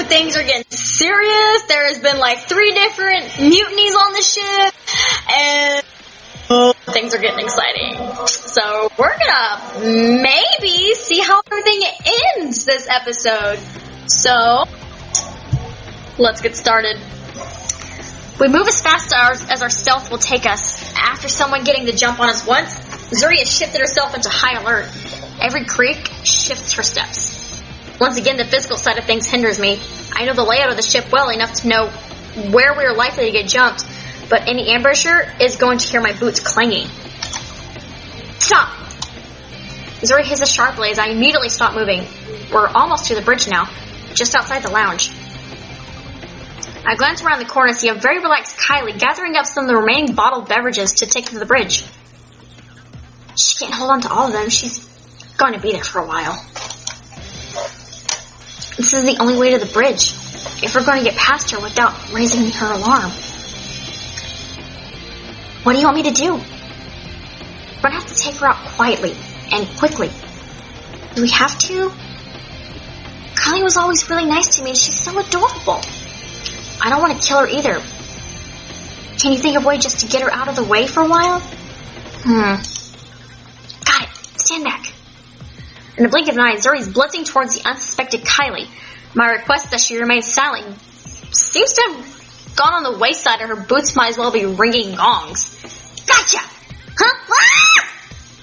things are getting serious. There has been like 3 different mutinies on the ship, and things are getting exciting. So we're gonna maybe see how everything ends this episode. So let's get started. We move as fast as our stealth will take us. After someone getting the jump on us once, Zuri has shifted herself into high alert. Every creak shifts her steps. Once again, the physical side of things hinders me. I know the layout of the ship well enough to know where we are likely to get jumped, but any ambusher is going to hear my boots clanging. Stop! Zuri hisses sharply as I immediately stop moving. We're almost to the bridge now, just outside the lounge. I glance around the corner and see a very relaxed Kylie gathering up some of the remaining bottled beverages to take to the bridge. She can't hold on to all of them. She's going to be there for a while. This is the only way to the bridge, if we're going to get past her without raising her alarm. What do you want me to do? We're going to have to take her out quietly and quickly. Do we have to? Kylie was always really nice to me and she's so adorable. I don't want to kill her either. Can you think of a way just to get her out of the way for a while? Got it. Stand back. In the blink of an eye, Zuri's blitzing towards the unsuspected Kylie. My request that she remain silent seems to have gone on the wayside, and her boots might as well be ringing gongs. Gotcha! Huh? Ah!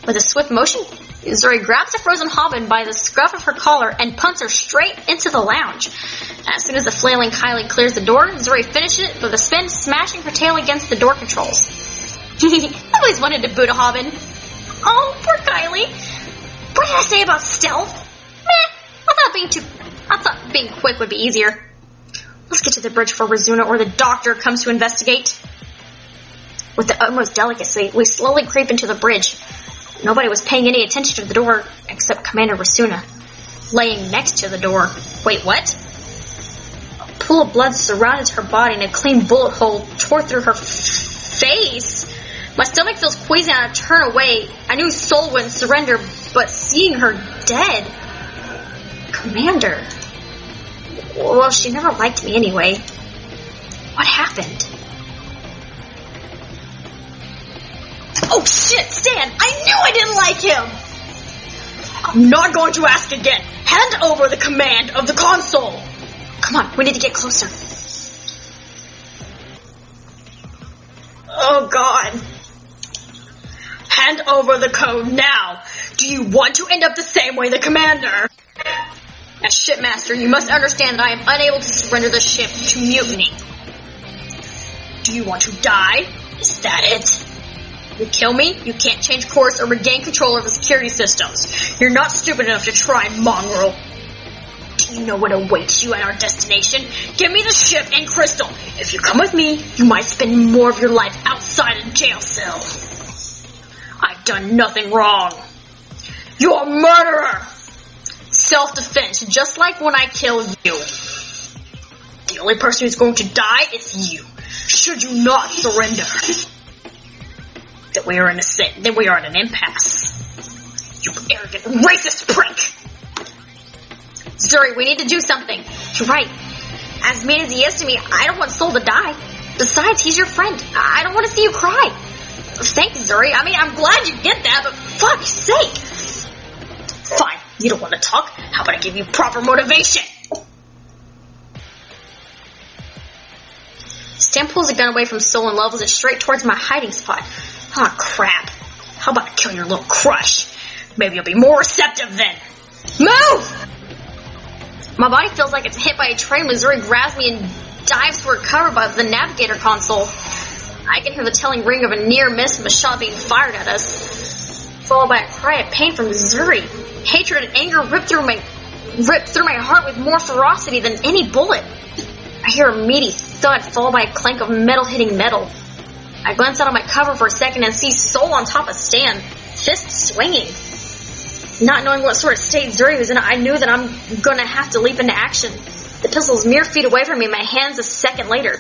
With a swift motion, Zuri grabs a frozen hobbin by the scruff of her collar and punts her straight into the lounge. As soon as the flailing Kylie clears the door, Zuri finishes it with a spin, smashing her tail against the door controls. I always wanted to boot a hobbin. Oh, poor Kylie. What did I say about stealth? I thought being quick would be easier. Let's get to the bridge before Razuna or the doctor comes to investigate. With the utmost delicacy, we slowly creep into the bridge. Nobody was paying any attention to the door except Commander Razuna, laying next to the door. Wait, what? A pool of blood surrounded her body and a clean bullet hole tore through her face. My stomach feels queasy and I turn away. I knew Soul wouldn't surrender, but seeing her dead... Commander... Well, she never liked me anyway. What happened? Oh shit, Stan! I knew I didn't like him! I'm not going to ask again. Hand over the command of the console! Come on, we need to get closer. Oh god. Hand over the code now. Do you want to end up the same way the commander? As shipmaster, you must understand that I am unable to surrender the ship to mutiny. Do you want to die? Is that it? You kill me, you can't change course or regain control of the security systems. You're not stupid enough to try, mongrel. Do you know what awaits you at our destination? Give me the ship and Crystal. If you come with me, you might spend more of your life outside a jail cell. I've done nothing wrong. You're a murderer! Self-defense, just like when I killed you. The only person who's going to die is you. Should you not surrender, then we are at an impasse. You arrogant, racist prick! Zuri, we need to do something. You're right. As mean as he is to me, I don't want Soul to die. Besides, he's your friend. I don't want to see you cry. Thanks, Zuri. I mean, I'm glad you get that, but fuck's sake. Fine. You don't want to talk? How about I give you proper motivation? Stan pulls the gun away from Soul and levels it straight towards my hiding spot. Aw, crap. How about I kill your little crush? Maybe you'll be more receptive then. Move! My body feels like it's hit by a train when Zuri grabs me and dives for cover by the navigator console. I can hear the telling ring of a near miss from a shot being fired at us, followed by a cry of pain from Zuri. Hatred and anger ripped through my heart with more ferocity than any bullet. I hear a meaty thud followed by a clank of metal hitting metal. I glance out of my cover for a second and see Soul on top of Stan, fist swinging. Not knowing what sort of state Zuri was in, I knew that I'm gonna have to leap into action. The pistol's mere feet away from me, my hands a second later.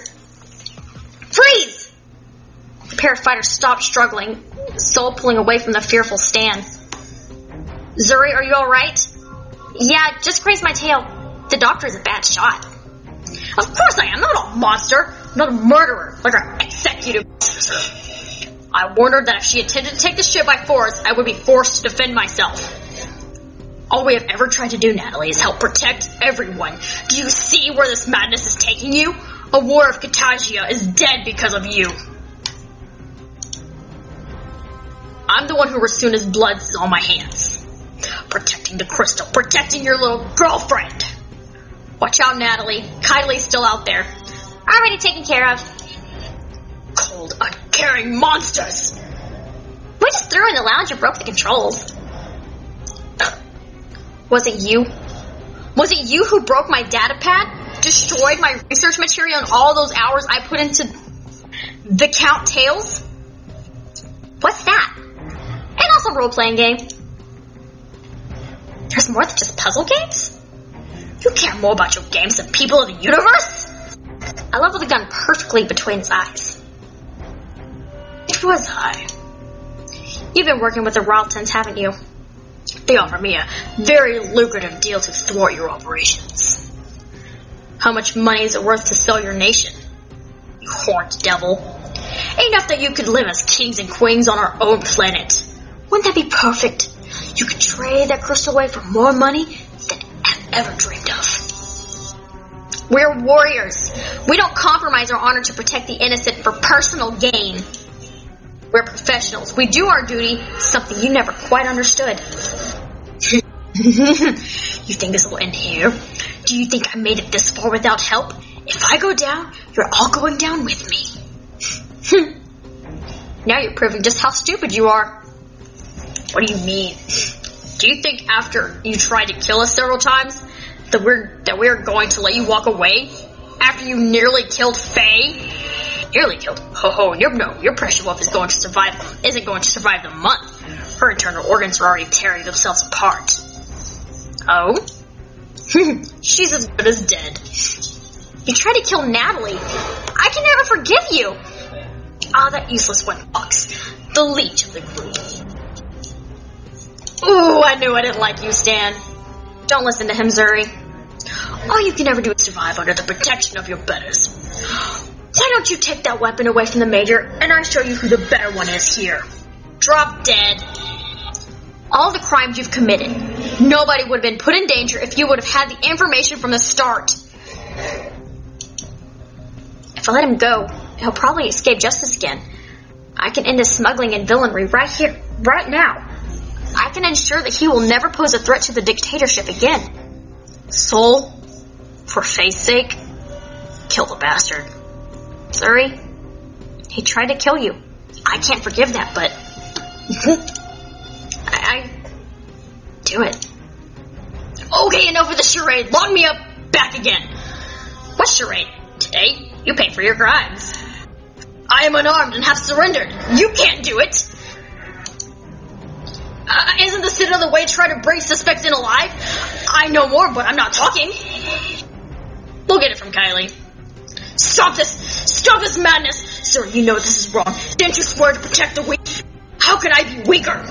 Freeze! The pair of fighters stopped struggling, Soul pulling away from the fearful Stan. Zuri, are you alright? Yeah, just grazed my tail. The doctor is a bad shot. Of course I am. I'm not a monster. I'm not a murderer like our executive officer. I warned her that if she attempted to take the ship by force, I would be forced to defend myself. All we have ever tried to do, Natalie, is help protect everyone. Do you see where this madness is taking you? A war of Katagia is dead because of you. I'm the one who Rasuna's blood is on my hands. Protecting the crystal, protecting your little girlfriend. Watch out, Natalie. Kylie's still out there. Already taken care of. Cold, uncaring monsters. We just threw her in the lounge and broke the controls. Was it you? Was it you who broke my data pad? Destroyed my research material and all those hours I put into the Count Tales? What's that? And also a role-playing game. There's more than just puzzle games? You care more about your games than people of the universe? I leveled the gun perfectly between its eyes. It was I. You've been working with the Raltons, haven't you? They offer me a very lucrative deal to thwart your operations. How much money is it worth to sell your nation? You horned devil. Enough that you could live as kings and queens on our own planet. Wouldn't that be perfect? You could trade that crystal away for more money than I've ever dreamed of. We're warriors. We don't compromise our honor to protect the innocent for personal gain. We're professionals. We do our duty, something you never quite understood. You think this will end here? Do you think I made it this far without help? If I go down, you're all going down with me. Now you're proving just how stupid you are. What do you mean? Do you think after you tried to kill us several times that we're going to let you walk away? After you nearly killed Faye? Nearly killed. Your precious wolf isn't going to survive the month. Her internal organs are already tearing themselves apart. Oh? She's as good as dead. You tried to kill Natalie. I can never forgive you. Ah, that useless one Fox. The leech of the group. Ooh, I knew I didn't like you, Stan. Don't listen to him, Zuri. All you can ever do is survive under the protection of your betters. Why don't you take that weapon away from the Major, and I show you who the better one is here. Drop dead. All the crimes you've committed. Nobody would have been put in danger if you would have had the information from the start. If I let him go, he'll probably escape justice again. I can end his smuggling and villainy right here, right now. I can ensure that he will never pose a threat to the dictatorship again. Soul, for Faye's sake, kill the bastard. Zuri, he tried to kill you. I can't forgive that, but I do it. Okay, enough of the charade. Lock me up back again. What charade? Today, you pay for your crimes. I am unarmed and have surrendered. You can't do it. Isn't the sit on the way to try to bring suspects in alive? I know more, but I'm not talking. We'll get it from Kylie. Stop this madness! Sir, you know this is wrong. Didn't you swear to protect the weak? How can I be weaker?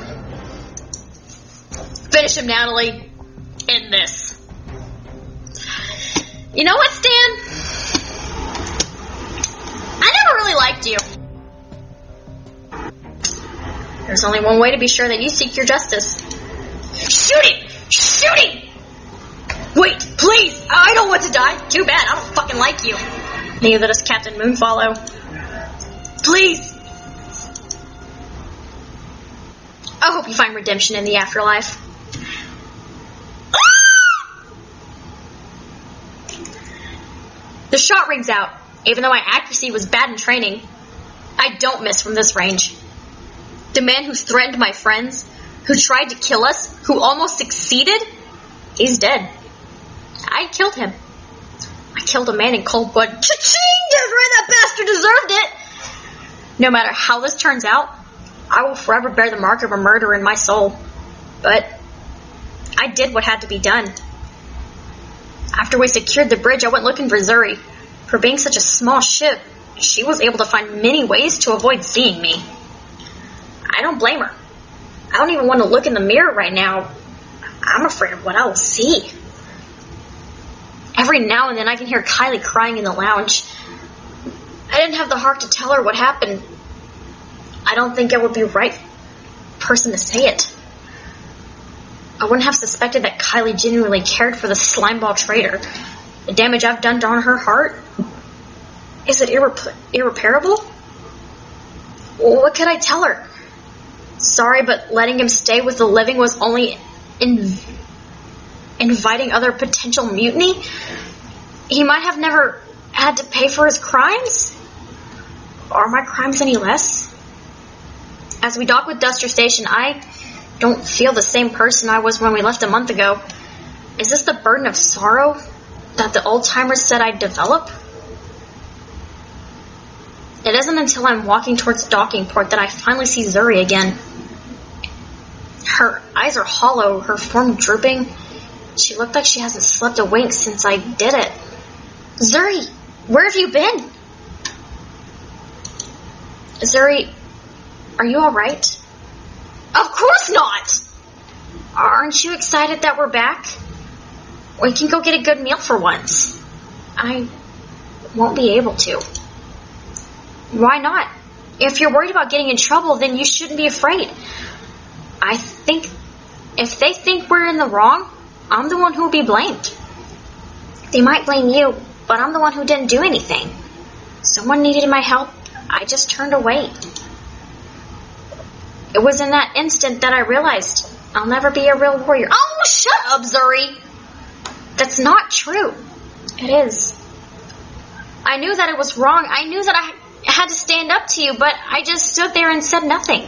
Finish him, Natalie. End this. You know what, Stan? I never really liked you. There's only one way to be sure that you seek your justice. Shoot him! Shoot him! Wait, please! I don't want to die. Too bad, I don't fucking like you. Neither does Captain Moonfollow. Please! I hope you find redemption in the afterlife. The shot rings out. Even though my accuracy was bad in training, I don't miss from this range. The man who threatened my friends, who tried to kill us, who almost succeeded, he's dead. I killed him. I killed a man in cold blood. Cha-ching! That's right, that bastard deserved it! No matter how this turns out, I will forever bear the mark of a murderer in my soul. But I did what had to be done. After we secured the bridge, I went looking for Zuri. For being such a small ship, she was able to find many ways to avoid seeing me. I don't blame her. I don't even want to look in the mirror right now. I'm afraid of what I will see. Ever Every now and then I can hear Kylie crying in the lounge. I didn't have the heart to tell her what happened. I don't think it would be the right person to say it. I wouldn't have suspected that Kylie genuinely cared for the slimeball traitor. The damage I've done to her heart, is it irreparable? What could I tell her? Sorry, but letting him stay with the living was only inviting other potential mutiny? He might have never had to pay for his crimes? Are my crimes any less? As we dock with Duster Station, I don't feel the same person I was when we left a month ago. Is this the burden of sorrow that the old-timers said I'd develop? It isn't until I'm walking towards the docking port that I finally see Zuri again. Her eyes are hollow, her form drooping. She looked like she hasn't slept a wink since I did it. Zuri, where have you been? Zuri, are you alright? Of course not! Aren't you excited that we're back? We can go get a good meal for once. I won't be able to. Why not? If you're worried about getting in trouble, then you shouldn't be afraid. I think if they think we're in the wrong, I'm the one who will be blamed. They might blame you, but I'm the one who didn't do anything. Someone needed my help. I just turned away. It was in that instant that I realized I'll never be a real warrior. Oh, shut up, Zuri! That's not true. It is. I knew that it was wrong. I knew that I had to stand up to you, but I just stood there and said nothing.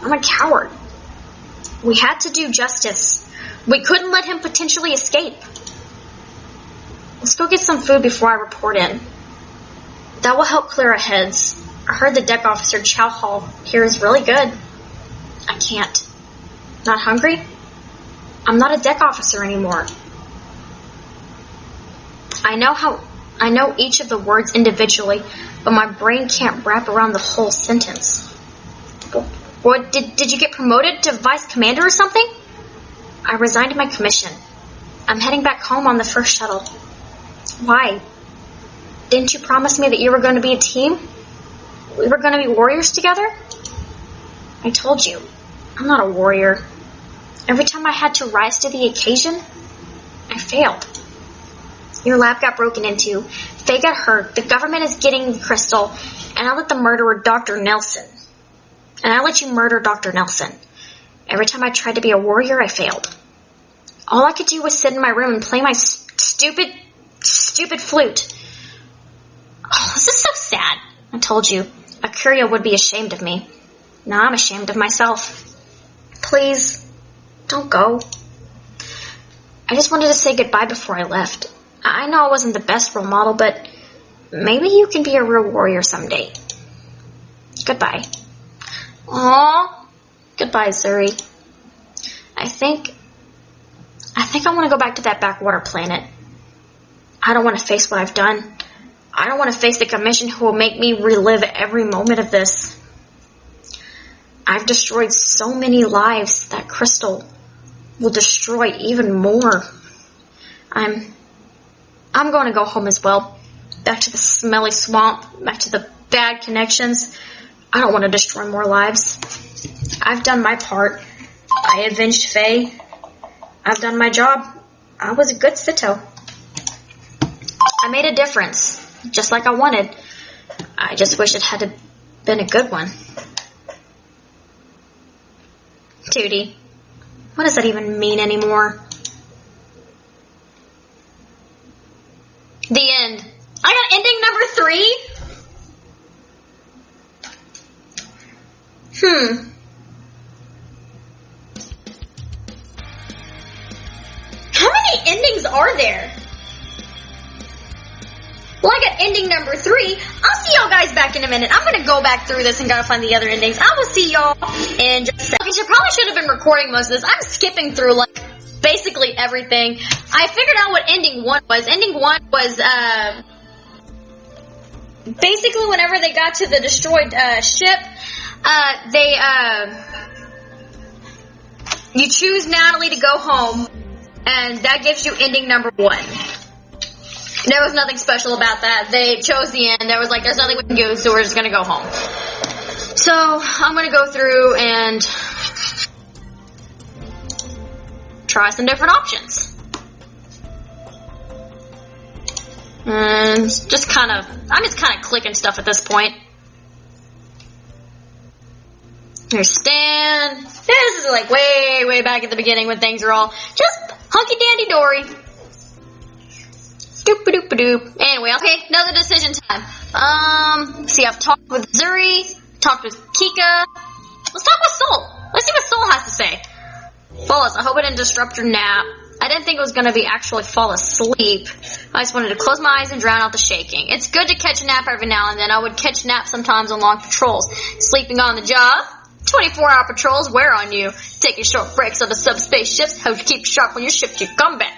I'm a coward. We had to do justice. We couldn't let him potentially escape. Let's go get some food before I report in. That will help clear our heads. I heard the deck officer chow hall here is really good. I can't. Not hungry? I'm not a deck officer anymore. I know each of the words individually, but my brain can't wrap around the whole sentence. What, did you get promoted to vice commander or something? I resigned my commission. I'm heading back home on the first shuttle. Why? Didn't you promise me that you were going to be a team? We were going to be warriors together? I told you, I'm not a warrior. Every time I had to rise to the occasion, I failed. Your lab got broken into, Faye got hurt, the government is getting Crystal, and I let the murderer Dr. Nelson. And I let you murder Dr. Nelson. Every time I tried to be a warrior, I failed. All I could do was sit in my room and play my stupid flute. Oh, this is so sad. I told you, Akuria would be ashamed of me. Now I'm ashamed of myself. Please, don't go. I just wanted to say goodbye before I left. I know I wasn't the best role model, but maybe you can be a real warrior someday. Goodbye. Aww. Goodbye, Zuri. I think I want to go back to that backwater planet. I don't want to face what I've done. I don't want to face the commission who will make me relive every moment of this. I've destroyed so many lives that Crystal will destroy even more. I'm going to go home as well. Back to the smelly swamp, back to the bad connections. I don't want to destroy more lives. I've done my part. I avenged Faye. I've done my job. I was a good Sito. I made a difference, just like I wanted. I just wish it had been a good one. Tootie, what does that even mean anymore? The end. I got ending number 3? How many endings are there? Well, I got ending number 3. I'll see y'all guys back in a minute. I'm going to go back through this and gotta find the other endings. I will see y'all in just a second. I probably should have been recording most of this. I'm skipping through, like, basically everything. I figured out what ending 1 was. Ending 1 was, basically whenever they got to the destroyed, ship, you choose Natalie to go home, and that gives you ending number 1. There was nothing special about that. They chose the end. There was like, there's nothing we can do, so we're just gonna go home. So, I'm gonna go through and try some different options. And I'm just kind of clicking stuff at this point. Here's Stan. This is like way back at the beginning when things are all just hunky-dandy-dory. Doop-a-doop-a-doop. Anyway, okay, another decision time. See, I've talked with Zuri, talked with Kika. Let's talk with Soul. Let's see what Soul has to say. Fellas, I hope I didn't disrupt your nap. I didn't think it was going to be actually fall asleep. I just wanted to close my eyes and drown out the shaking. It's good to catch a nap every now and then. I would catch naps sometimes on long patrols. Sleeping on the job, 24-hour patrols wear on you. Taking short breaks on the subspace ships helps you keep sharp when you shift your combat.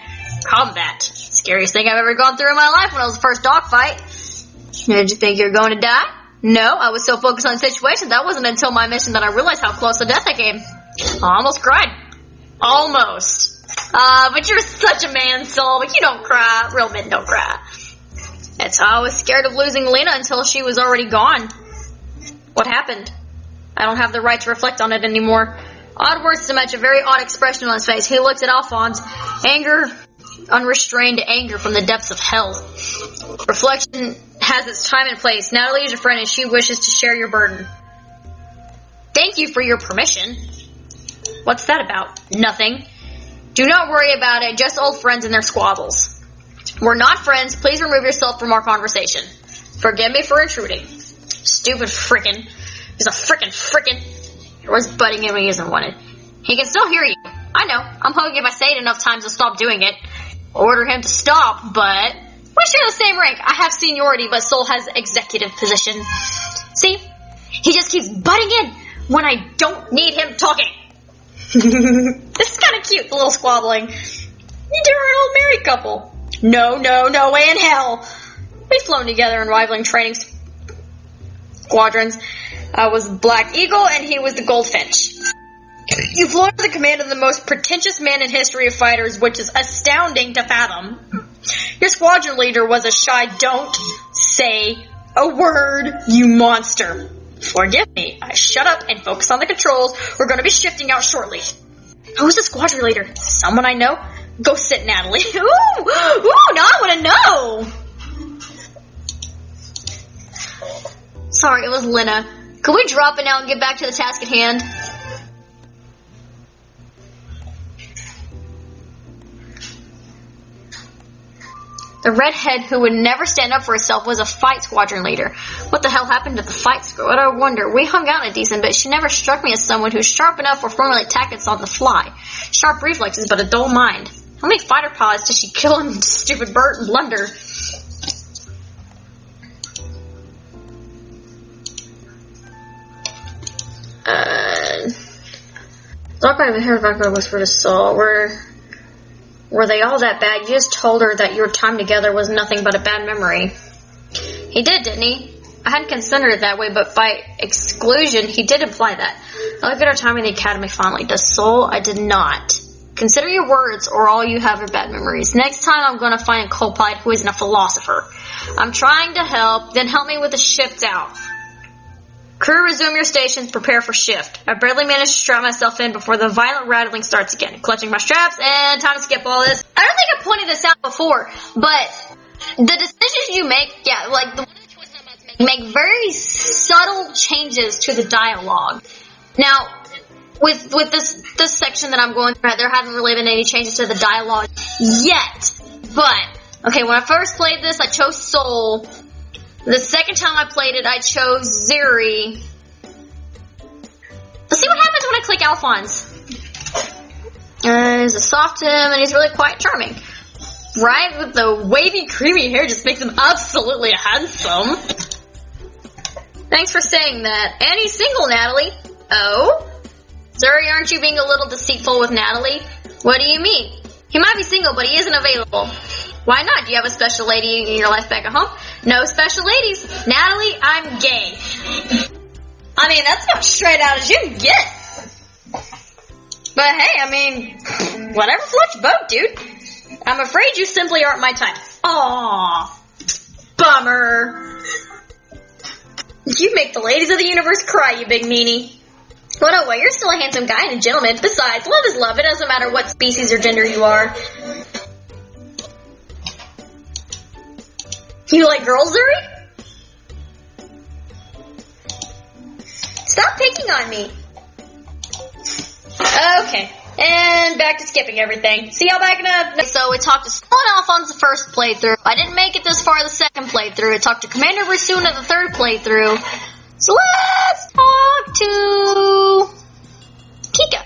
Scariest thing I've ever gone through in my life when I was the first dogfight. Did you think you were going to die? No, I was so focused on the situation that wasn't until my mission that I realized how close to death I came. I almost cried. Almost. But you're such a man, Soul, but you don't cry. Real men don't cry. That's how I was scared of losing Lena until she was already gone. What happened? I don't have the right to reflect on it anymore. Odd words to match a very odd expression on his face. He looked at Alphonse. Anger, unrestrained anger from the depths of hell. Reflection has its time and place. Natalie is your friend and she wishes to share your burden. Thank you for your permission. What's that about? Nothing. Do not worry about it, just old friends and their squabbles. We're not friends, please remove yourself from our conversation. Forgive me for intruding. Stupid frickin'. He's a frickin'. He was butting in when he isn't wanted. He can still hear you. I know, I'm hoping if I say it enough times he'll stop doing it. Order him to stop, but we share the same rank. I have seniority, but Soul has executive position. See? He just keeps butting in when I don't need him talking. This is kind of cute, the little squabbling. You two are an old married couple. No way in hell. We've flown together in rivaling training squadrons. I was Black Eagle and he was the Goldfinch. You flew under the command of the most pretentious man in history of fighters, which is astounding to fathom. Your squadron leader was a shy don't say a word, you monster. Forgive me. I shut up and focus on the controls. We're going to be shifting out shortly. Who's the squadron leader? Someone I know? Go sit, Natalie. Ooh, now I want to know. Sorry, it was Lena. Could we drop it now and get back to the task at hand? The redhead who would never stand up for herself was a fight squadron leader. What the hell happened to the fight squad? I wonder. We hung out a decent bit. She never struck me as someone who's sharp enough to formulate tactics on the fly. Sharp reflexes, but a dull mind. How many fighter pilots did she kill in stupid blunder? Doc, I haven't heard back what I whispered to Soul. Were they all that bad? You just told her that your time together was nothing but a bad memory. He did, didn't he? I hadn't considered it that way, but by exclusion, he did imply that. I look at our time in the academy fondly. Does Soul? I did not. Consider your words, or all you have are bad memories. Next time, I'm going to find a co-pilot who isn't a philosopher. I'm trying to help, then help me with the shift out. Crew, resume your stations, prepare for shift. I barely managed to strap myself in before the violent rattling starts again. Clutching my straps, and time to skip all this. I don't think I pointed this out before, but the decisions you make, yeah, like the choices I'm about to make very subtle changes to the dialogue. Now, with this section that I'm going through, there haven't really been any changes to the dialogue yet. But, okay, when I first played this, I chose Soul. The second time I played it, I chose Zuri. Let's see what happens when I click Alphonse. He's a soft him, and he's really quite charming. Right? With the wavy, creamy hair just makes him absolutely handsome. Thanks for saying that. And he's single, Natalie. Oh? Zuri, aren't you being a little deceitful with Natalie? What do you mean? He might be single, but he isn't available. Why not? Do you have a special lady in your life back at home? No special ladies. Natalie, I'm gay. I mean, that's about straight out as you can get. But hey, I mean, whatever floats your boat, dude. I'm afraid you simply aren't my type. Aw, bummer. You make the ladies of the universe cry, you big meanie. Well, no way, you're still a handsome guy and a gentleman. Besides, love is love. It doesn't matter what species or gender you are. You like girls, Zuri? Stop picking on me. Okay, and back to skipping everything. See y'all backing up? So we talked to someone else on the first playthrough. I didn't make it this far the second playthrough. I talked to Commander Rasuna the third playthrough. So let's talk to Kika.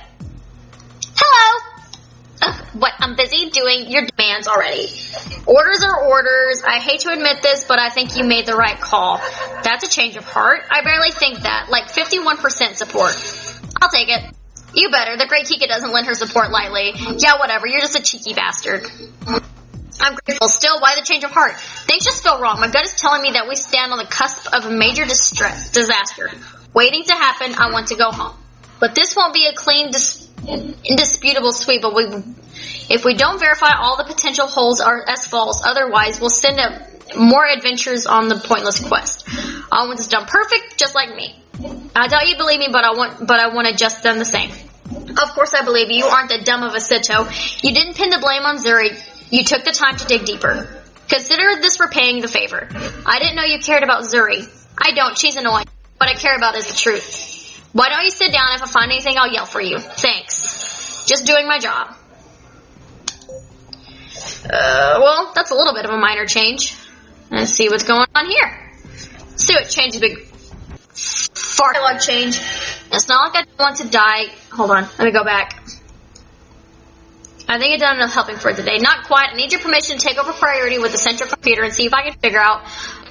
Hello. What? I'm busy doing your demands already. Orders are orders. I hate to admit this, but I think you made the right call. That's a change of heart. I barely think that. Like 51% support. I'll take it. You better. The great Kika doesn't lend her support lightly. Yeah, whatever. You're just a cheeky bastard. I'm grateful. Still, why the change of heart? Things just feel wrong. My gut is telling me that we stand on the cusp of a major disaster. Waiting to happen, I want to go home. But this won't be a clean, indisputable sweep. But if we don't verify all the potential holes are as false, otherwise we'll send more adventures on the pointless quest. I want this done perfect, just like me. I doubt you believe me, but I want it just done the same. Of course I believe you. You aren't that dumb of a Sito. You didn't pin the blame on Zuri. You took the time to dig deeper. Consider this repaying the favor. I didn't know you cared about Zuri. I don't. She's annoying. What I care about is the truth. Why don't you sit down? If I find anything, I'll yell for you. Thanks. Just doing my job. Well, that's a little bit of a minor change. Let's see what's going on here. Let's see what change. Big fart dialogue change. It's not like I want to die. Hold on. Let me go back. I think I've done enough helping for today. Not quite. I need your permission to take over priority with the central computer and see if I can figure out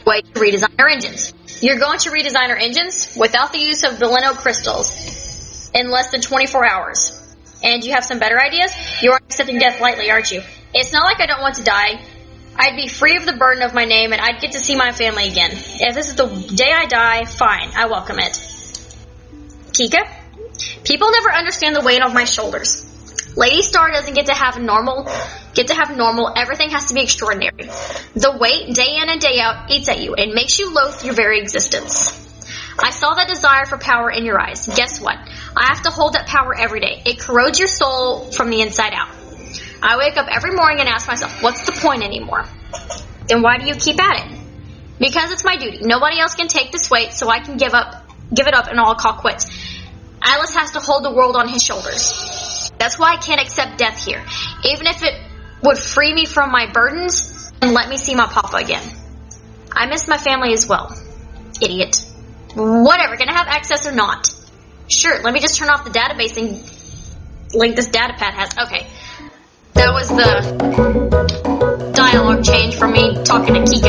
a way to redesign our engines. You're going to redesign our engines without the use of Beleno crystals in less than 24 hours. And you have some better ideas? You aren't accepting death lightly, aren't you? It's not like I don't want to die. I'd be free of the burden of my name and I'd get to see my family again. If this is the day I die, fine. I welcome it. Kika? People never understand the weight of my shoulders. Lady Star doesn't get to have normal. Everything has to be extraordinary. The weight, day in and day out, eats at you and makes you loathe your very existence. I saw that desire for power in your eyes. Guess what? I have to hold that power every day. It corrodes your soul from the inside out. I wake up every morning and ask myself, what's the point anymore? Then why do you keep at it? Because it's my duty. Nobody else can take this weight, so I can give it up and I'll call quits. Atlas has to hold the world on his shoulders. That's why I can't accept death here. Even if it would free me from my burdens and let me see my papa again. I miss my family as well. Idiot. Whatever, gonna have access or not? Sure, let me just turn off the database and link this datapad has. Okay. That was the dialogue change from me talking to Kika.